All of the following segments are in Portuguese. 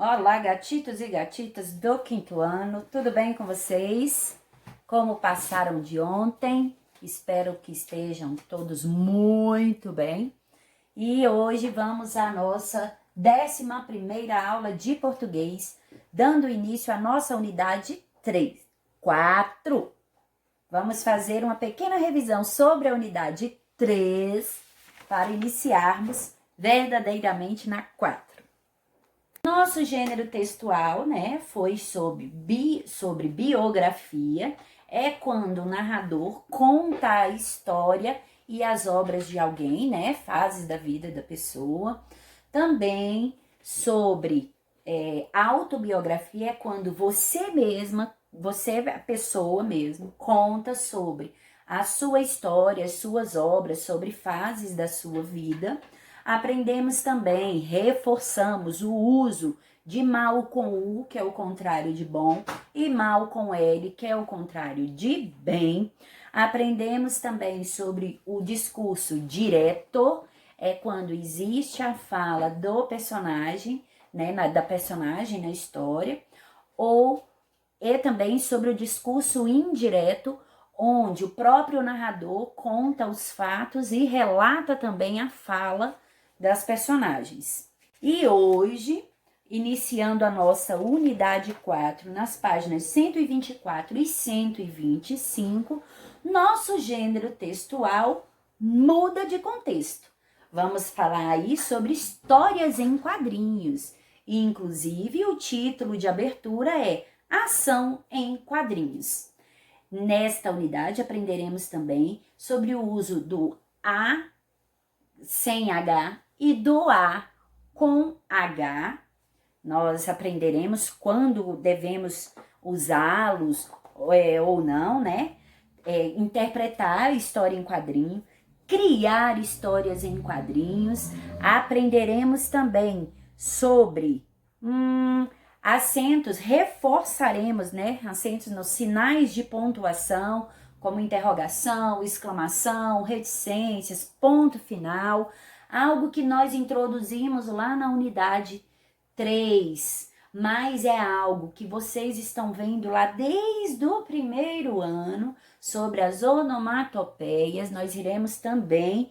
Olá, gatitos e gatitas do quinto ano, tudo bem com vocês? Como passaram de ontem? Espero que estejam todos muito bem. E hoje vamos à nossa 11ª aula de português, dando início à nossa unidade 3. 4. Vamos fazer uma pequena revisão sobre a unidade 3 para iniciarmos verdadeiramente na 4. Nosso gênero textual, foi sobre biografia. É quando o narrador conta a história e as obras de alguém, fases da vida da pessoa. Também sobre autobiografia é quando você mesma, a pessoa mesmo, conta sobre a sua história, as suas obras, sobre fases da sua vida. Aprendemos também, reforçamos o uso de mal com U, que é o contrário de bom, e mal com L, que é o contrário de bem. Aprendemos também sobre o discurso direto, é quando existe a fala do personagem, da personagem na história, e também sobre o discurso indireto, onde o próprio narrador conta os fatos e relata também a fala das personagens. E hoje, iniciando a nossa unidade 4, nas páginas 124 e 125, nosso gênero textual muda de contexto. Vamos falar aí sobre histórias em quadrinhos. E, inclusive, o título de abertura é Ação em Quadrinhos. Nesta unidade, aprenderemos também sobre o uso do A sem H e do A com H. Nós aprenderemos quando devemos usá-los ou não, interpretar a história em quadrinho, criar histórias em quadrinhos. Aprenderemos também sobre acentos, reforçaremos, acentos nos sinais de pontuação, como interrogação, exclamação, reticências, ponto final, algo que nós introduzimos lá na unidade 3, mas é algo que vocês estão vendo lá desde o primeiro ano, sobre as onomatopeias. Nós iremos também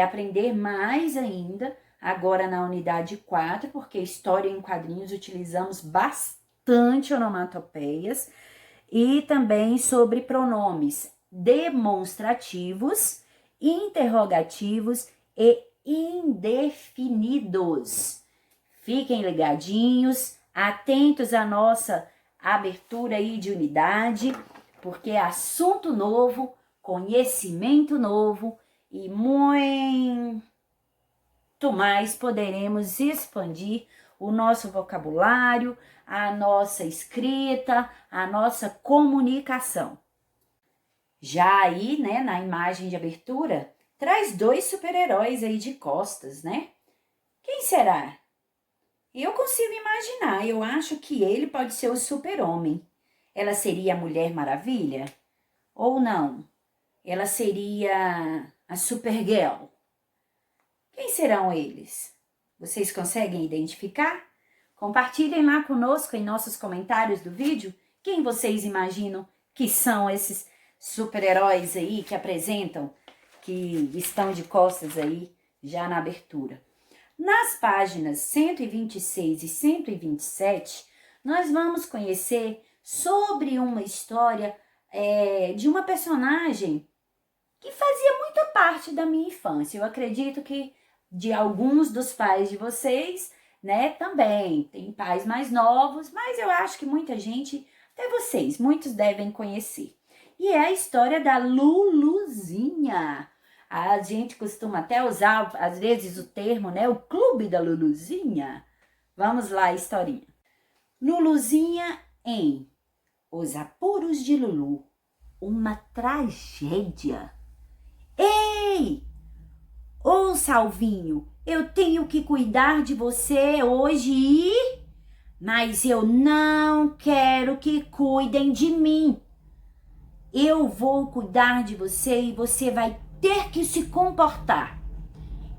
aprender mais ainda, agora na unidade 4, porque história em quadrinhos utilizamos bastante onomatopeias, e também sobre pronomes demonstrativos, interrogativos e indefinidos. Fiquem ligadinhos, atentos à nossa abertura aí de unidade, porque é assunto novo, conhecimento novo e muito mais poderemos expandir o nosso vocabulário, a nossa escrita, a nossa comunicação. Já aí, na imagem de abertura, traz 2 super-heróis aí de costas, Quem será? Eu consigo imaginar, eu acho que ele pode ser o Super-Homem. Ela seria a Mulher Maravilha? Ou não? Ela seria a Supergirl? Quem serão eles? Vocês conseguem identificar? Compartilhem lá conosco em nossos comentários do vídeo quem vocês imaginam que são esses super-heróis aí que apresentam, que estão de costas aí já na abertura. Nas páginas 126 e 127, nós vamos conhecer sobre uma história de uma personagem que fazia muita parte da minha infância. Eu acredito que de alguns dos pais de vocês, também. Tem pais mais novos, mas eu acho que muita gente, até vocês, muitos devem conhecer. E é a história da Luluzinha. A gente costuma até usar, às vezes, o termo, o clube da Luluzinha. Vamos lá, a historinha. Luluzinha em Os Apuros de Lulu. Uma tragédia. Ei! Ô, Salvinho, eu tenho que cuidar de você hoje, mas eu não quero que cuidem de mim. Eu vou cuidar de você e você vai ter que se comportar.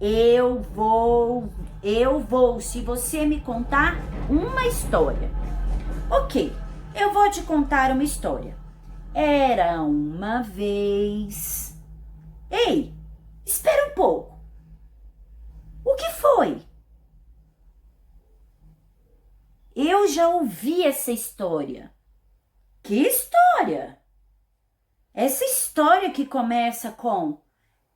Eu vou, se você me contar uma história. Ok, eu vou te contar uma história. Era uma vez. Ei, espera um pouco. O que foi? Eu já ouvi essa história. Que história? Essa história que começa com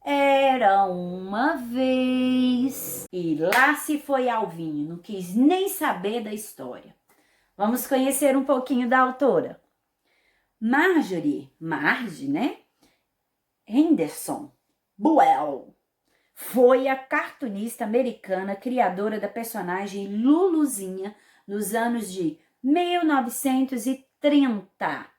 era uma vez. E lá se foi Alvinho, não quis nem saber da história. Vamos conhecer um pouquinho da autora. Marge, né? Henderson Buell foi a cartunista americana criadora da personagem Luluzinha nos anos de 1930.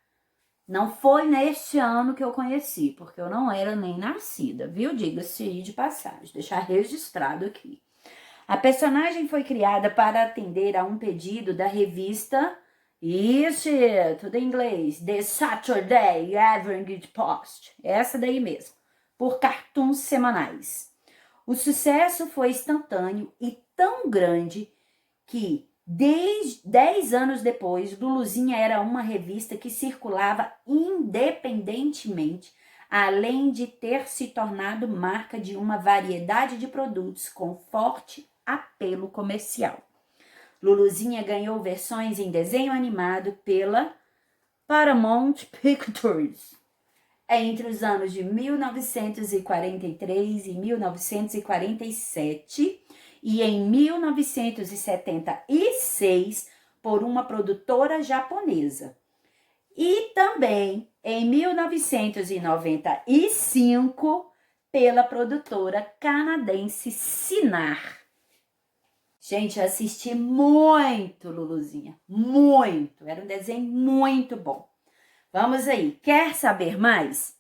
Não foi neste ano que eu conheci, porque eu não era nem nascida, viu? Diga-se de passagem, deixar registrado aqui. A personagem foi criada para atender a um pedido da revista, isso, tudo em inglês, The Saturday Evening Post, essa daí mesmo, por cartoons semanais. O sucesso foi instantâneo e tão grande que 10 anos depois, Luluzinha era uma revista que circulava independentemente, além de ter se tornado marca de uma variedade de produtos com forte apelo comercial. Luluzinha ganhou versões em desenho animado pela Paramount Pictures entre os anos de 1943 e 1947 e em 1976 por uma produtora japonesa. E também em 1995 pela produtora canadense Sinar. Gente, eu assisti muito Luluzinha, muito. Era um desenho muito bom. Vamos aí, quer saber mais?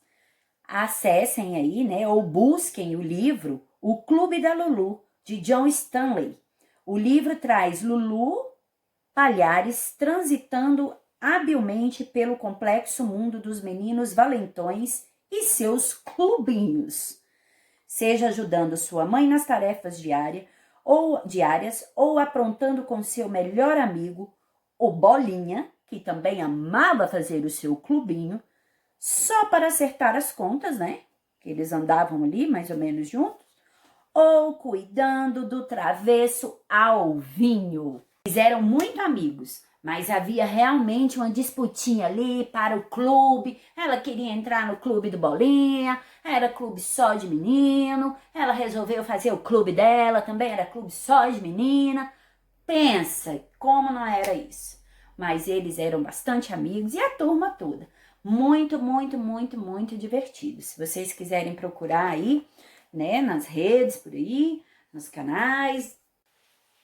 Acessem aí, né, ou busquem o livro O Clube da Lulu, de John Stanley. O livro traz Lulu Palhares transitando habilmente pelo complexo mundo dos meninos valentões e seus clubinhos. Seja ajudando sua mãe nas tarefas diárias ou aprontando com seu melhor amigo, o Bolinha, que também amava fazer o seu clubinho, só para acertar as contas, né? Que eles andavam ali mais ou menos juntos, ou cuidando do travesso Alvinho. Eles eram muito amigos, mas havia realmente uma disputinha ali para o clube. Ela queria entrar no clube do Bolinha, era clube só de menino. Ela resolveu fazer o clube dela, também era clube só de menina. Pensa como não era isso. Mas eles eram bastante amigos e a turma toda. Muito, muito, muito, muito divertido. Se vocês quiserem procurar aí, né, nas redes, por aí, nos canais.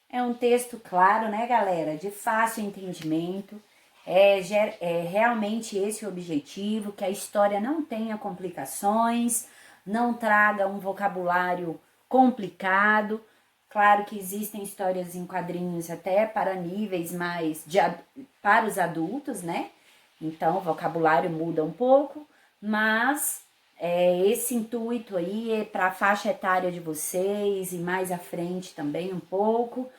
É um texto claro, né, galera? De fácil entendimento. É realmente esse o objetivo, que a história não tenha complicações, não traga um vocabulário complicado. Claro que existem histórias em quadrinhos até para níveis mais para os adultos, né? Então o vocabulário muda um pouco, mas esse intuito aí é para a faixa etária de vocês e mais à frente também um pouco.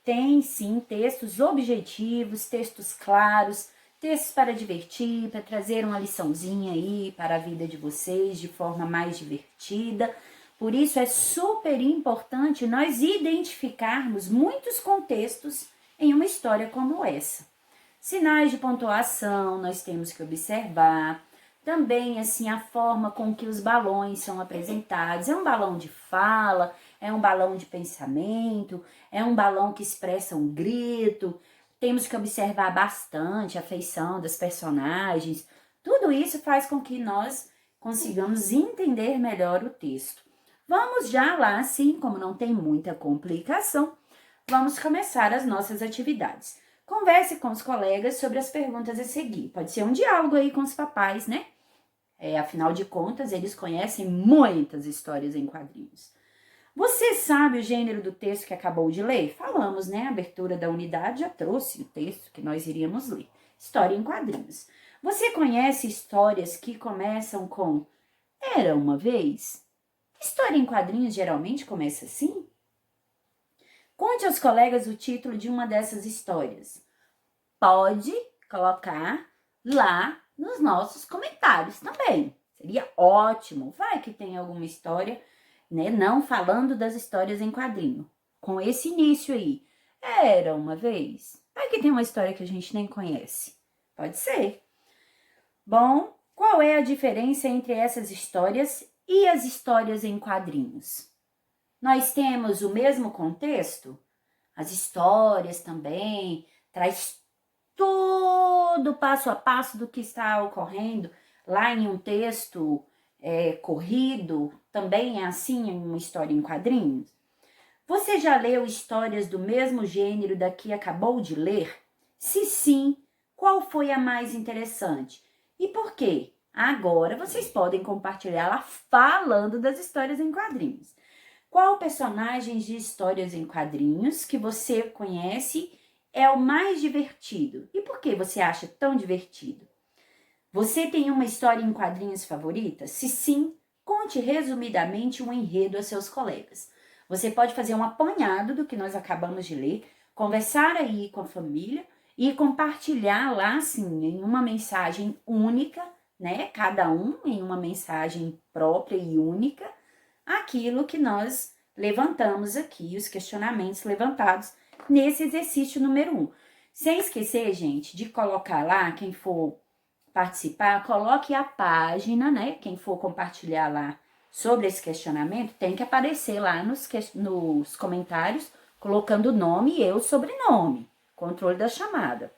Tem sim textos objetivos, textos claros, textos para divertir, para trazer uma liçãozinha aí para a vida de vocês de forma mais divertida. Por isso é super importante nós identificarmos muitos contextos em uma história como essa. Sinais de pontuação nós temos que observar. Também, assim, a forma com que os balões são apresentados. É um balão de fala, é um balão de pensamento, é um balão que expressa um grito. Temos que observar bastante a feição das personagens. Tudo isso faz com que nós consigamos entender melhor o texto. Vamos já lá, assim, como não tem muita complicação, vamos começar as nossas atividades. Converse com os colegas sobre as perguntas a seguir. Pode ser um diálogo aí com os papais, né? Afinal de contas, eles conhecem muitas histórias em quadrinhos. Você sabe o gênero do texto que acabou de ler? Falamos, né? A abertura da unidade já trouxe o texto que nós iríamos ler. História em quadrinhos. Você conhece histórias que começam com Era uma vez? História em quadrinhos geralmente começa assim? Conte aos colegas o título de uma dessas histórias. Pode colocar lá nos nossos comentários também. Seria ótimo. Vai que tem alguma história, né? Não falando das histórias em quadrinho. Com esse início aí. Era uma vez. Vai que tem uma história que a gente nem conhece. Pode ser. Bom, qual é a diferença entre essas histórias e as histórias em quadrinhos? Nós temos o mesmo contexto? As histórias também traz todo passo a passo do que está ocorrendo lá em um texto corrido, também é assim em uma história em quadrinhos? Você já leu histórias do mesmo gênero da que acabou de ler? Se sim, qual foi a mais interessante? E por quê? Agora vocês podem compartilhar lá falando das histórias em quadrinhos. Qual personagem de histórias em quadrinhos que você conhece é o mais divertido? E por que você acha tão divertido? Você tem uma história em quadrinhos favorita? Se sim, conte resumidamente um enredo a seus colegas. Você pode fazer um apanhado do que nós acabamos de ler, conversar aí com a família e compartilhar lá, assim, em uma mensagem única, né? Cada um em uma mensagem própria e única, aquilo que nós levantamos aqui, os questionamentos levantados nesse exercício número 1. Sem esquecer, gente, de colocar lá, quem for participar, coloque a página, né? Quem for compartilhar lá sobre esse questionamento, tem que aparecer lá nos comentários, colocando o nome e o sobrenome, controle da chamada.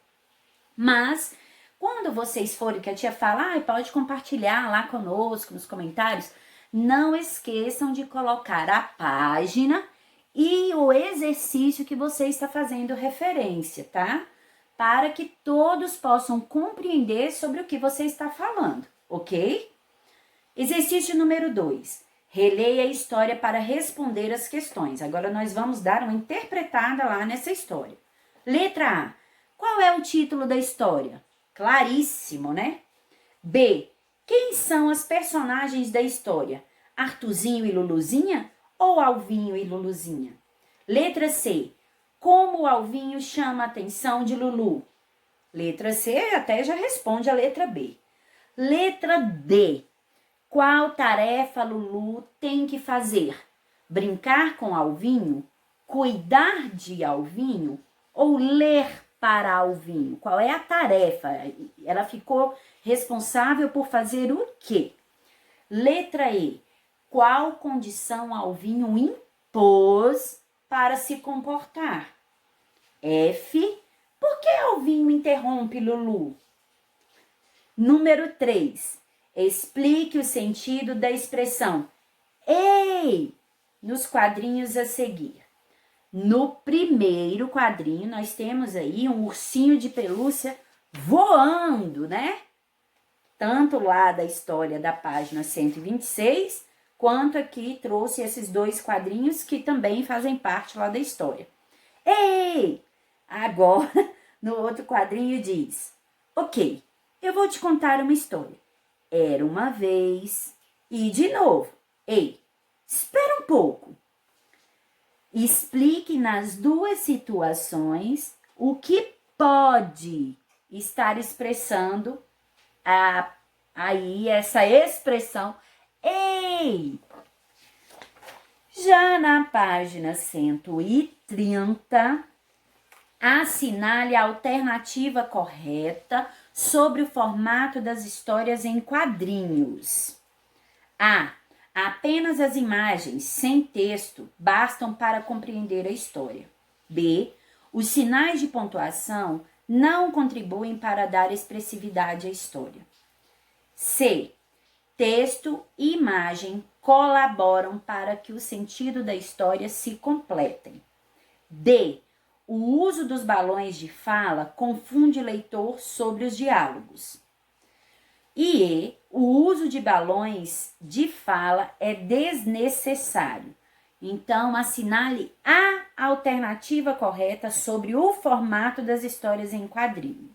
Mas, quando vocês forem, que a tia fala, pode compartilhar lá conosco nos comentários, não esqueçam de colocar a página e o exercício que você está fazendo referência, tá? Para que todos possam compreender sobre o que você está falando, ok? Exercício número 2. Releia a história para responder as questões. Agora nós vamos dar uma interpretada lá nessa história. Letra A. Qual é o título da história? Claríssimo, né? B. Quem são as personagens da história? Artuzinho e Luluzinha ou Alvinho e Luluzinha? Letra C. Como o Alvinho chama a atenção de Lulu? Letra C até já responde a letra B. Letra D. Qual tarefa Lulu tem que fazer? Brincar com Alvinho? Cuidar de Alvinho? Ou ler para Alvinho? Qual é a tarefa? Ela ficou responsável por fazer o quê? Letra E. Qual condição Alvinho impôs para se comportar? F. Por que Alvinho interrompe Lulu? Número 3. Explique o sentido da expressão "ei" nos quadrinhos a seguir. No primeiro quadrinho, nós temos aí um ursinho de pelúcia voando, né? Tanto lá da história da página 126, quanto aqui trouxe esses 2 quadrinhos que também fazem parte lá da história. Ei! Agora, no outro quadrinho diz: ok, eu vou te contar uma história. Era uma vez, e de novo. Ei, espera um pouco. Explique nas 2 situações o que pode estar expressando aí essa expressão ei. Já na página 130, assinale a alternativa correta sobre o formato das histórias em quadrinhos. A. Apenas as imagens, sem texto, bastam para compreender a história. B. Os sinais de pontuação não contribuem para dar expressividade à história. C. Texto e imagem colaboram para que o sentido da história se completem. D. O uso dos balões de fala confunde o leitor sobre os diálogos. E o uso de balões de fala é desnecessário. Então, assinale a alternativa correta sobre o formato das histórias em quadrinho.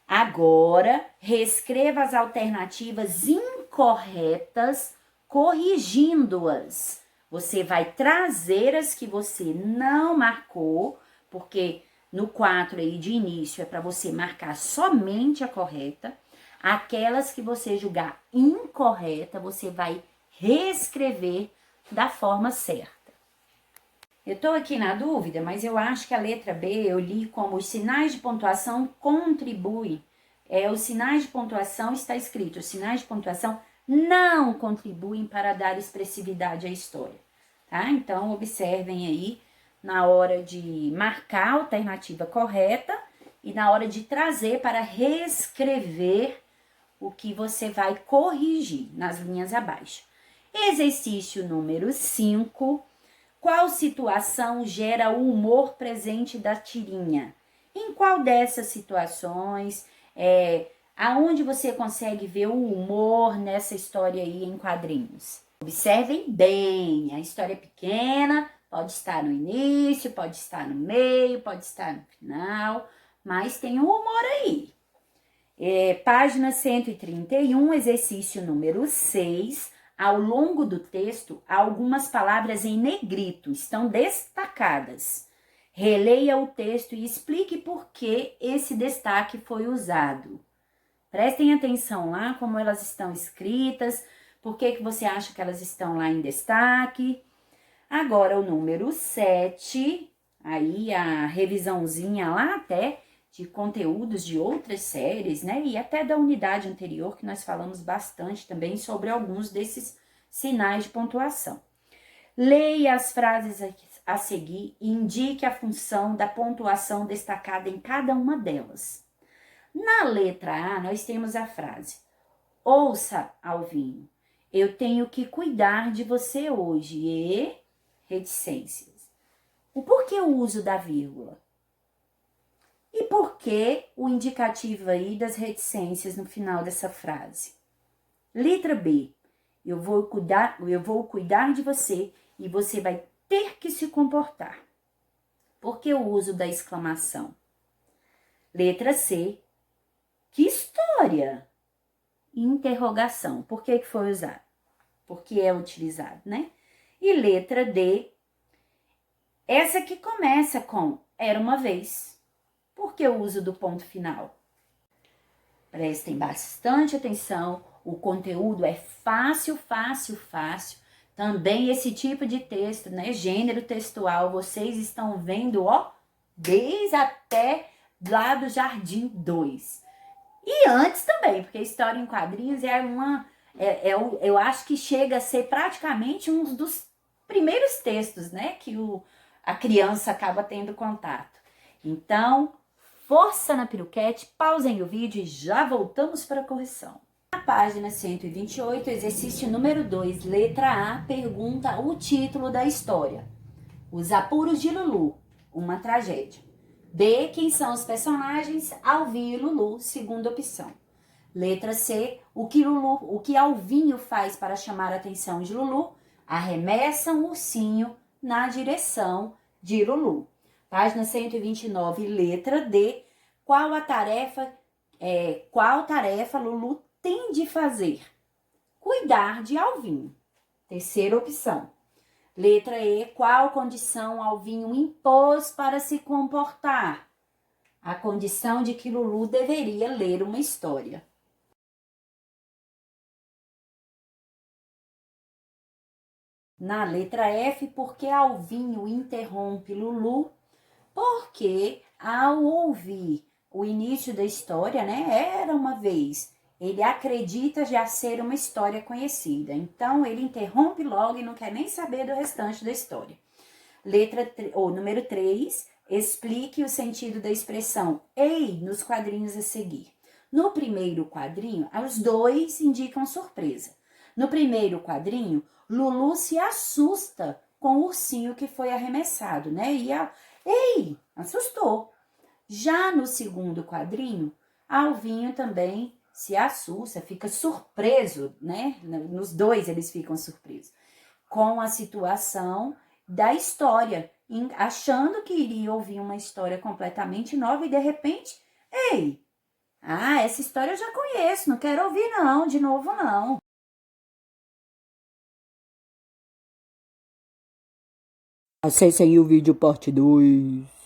Agora, reescreva as alternativas incorretas corrigindo-as. Você vai trazer as que você não marcou, porque no 4 aí de início é para você marcar somente a correta. Aquelas que você julgar incorreta, você vai reescrever da forma certa. Eu tô aqui na dúvida, mas eu acho que a letra B eu li como os sinais de pontuação contribuem. Os sinais de pontuação está escrito, os sinais de pontuação não contribuem para dar expressividade à história, tá? Então, observem aí na hora de marcar a alternativa correta e na hora de trazer para reescrever o que você vai corrigir nas linhas abaixo. Exercício número 5. Qual situação gera o humor presente da tirinha? Em qual dessas situações, aonde você consegue ver o humor nessa história aí em quadrinhos? Observem bem, a história é pequena, pode estar no início, pode estar no meio, pode estar no final, mas tem um humor aí. Página 131, exercício número 6. Ao longo do texto, algumas palavras em negrito estão destacadas. Releia o texto e explique por que esse destaque foi usado. Prestem atenção lá como elas estão escritas, por que você acha que elas estão lá em destaque. Agora, o número 7, aí a revisãozinha lá até de conteúdos de outras séries, né? E até da unidade anterior, que nós falamos bastante também sobre alguns desses sinais de pontuação. Leia as frases a seguir e indique a função da pontuação destacada em cada uma delas. Na letra A, nós temos a frase: ouça, Alvinho, eu tenho que cuidar de você hoje e reticências. O porquê o uso da vírgula? E por que o indicativo aí das reticências no final dessa frase? Letra B. Eu vou cuidar de você e você vai ter que se comportar. Por que o uso da exclamação? Letra C. Que história? Interrogação. Por que foi usado? Porque é utilizado, né? E letra D. Essa que começa com era uma vez. Por que o uso do ponto final? Prestem bastante atenção, o conteúdo é fácil. Também esse tipo de texto, né, gênero textual, vocês estão vendo, ó, desde até lá do Jardim 2. E antes também, porque história em quadrinhos eu acho que chega a ser praticamente um dos primeiros textos, né, que a criança acaba tendo contato. Então, força na piruquete, pausem o vídeo e já voltamos para a correção. Na página 128, exercício número 2, letra A, pergunta o título da história. Os apuros de Lulu, uma tragédia. B, quem são os personagens? Alvinho e Lulu, segunda opção. Letra C, o que Alvinho faz para chamar a atenção de Lulu? Arremessa um ursinho na direção de Lulu. Página 129, letra D, qual tarefa Lulu tem de fazer? Cuidar de Alvinho. Terceira opção. Letra E, qual condição Alvinho impôs para se comportar? A condição de que Lulu deveria ler uma história. Na letra F, porque Alvinho interrompe Lulu? Porque ao ouvir o início da história, né, era uma vez, ele acredita já ser uma história conhecida. Então, ele interrompe logo e não quer nem saber do restante da história. Número 3, explique o sentido da expressão ei nos quadrinhos a seguir. No primeiro quadrinho, os dois indicam surpresa. No primeiro quadrinho, Lulu se assusta com o ursinho que foi arremessado, né? Ei, assustou. Já no segundo quadrinho, Alvinho também se assusta, fica surpreso, né? Nos dois eles ficam surpresos com a situação da história, achando que iria ouvir uma história completamente nova e de repente, ei, essa história eu já conheço, não quero ouvir não, de novo não. Acessem o vídeo parte 2.